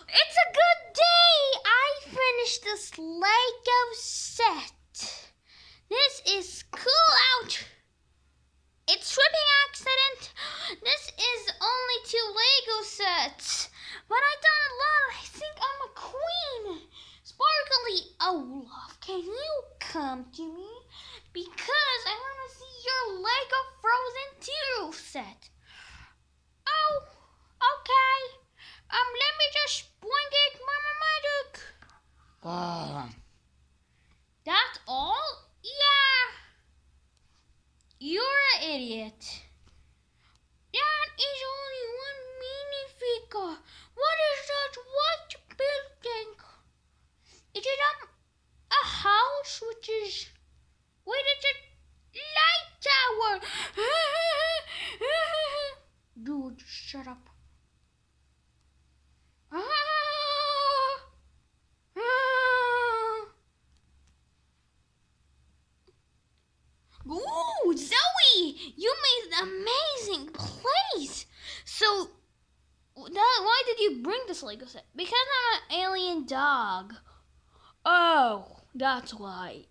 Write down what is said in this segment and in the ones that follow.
It's a good day! I finished this Lego set. This is cool out. It's swimming accident. This is only 2 Lego sets. But I done a lot. I think I'm a queen. Sparkly Olaf, can you come to me? Because I want to see your Lego Frozen 2 set. Oh, okay. Let me just bring it, Mama Magic. That's all? Yeah. You're an idiot. That is only one minifigure. What is that white building? Is it a house which is... Wait, it's a light tower. Dude, shut up. Ooh, Zoe, you made an amazing place. So, why did you bring this Lego set? Because I'm an alien dog. Oh, that's why.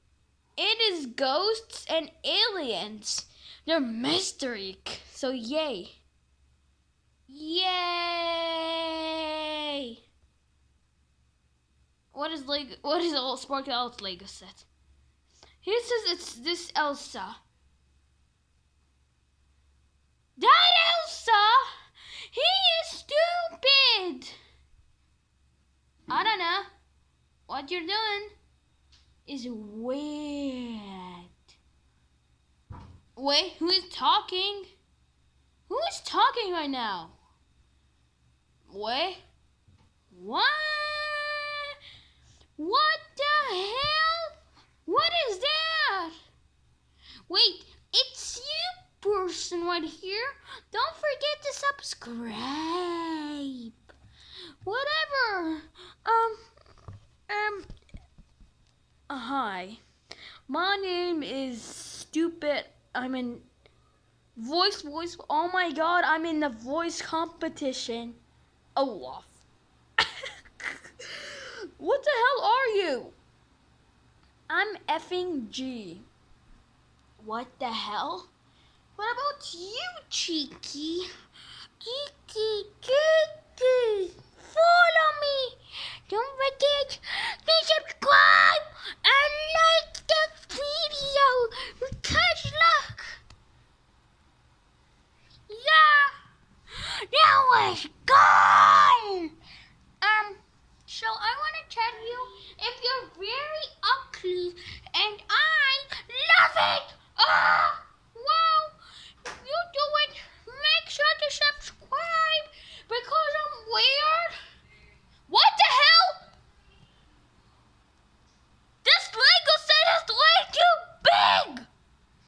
It is ghosts and aliens. They're mystery. So yay. Yay! What is all Sparkle Elf's Lego set? Here says it's this Elsa. That Elsa? He is stupid! I don't know. What you're doing is weird. Wait, who is talking? Who is talking right now? Wait. What? What the hell? What is that? Wait, it's you person right here. Don't forget to subscribe. Whatever. Hi. My name is Stupid. I'm in voice. Oh my god, I'm in the voice competition. Olaf. What the hell are you? I'm effing G. What the hell? What about you, Cheeky? Cheeky. Follow me. Don't forget to subscribe and like the video. Because look. Yeah. That was gone. So I want to tell you, if you're very ugly, and I love it.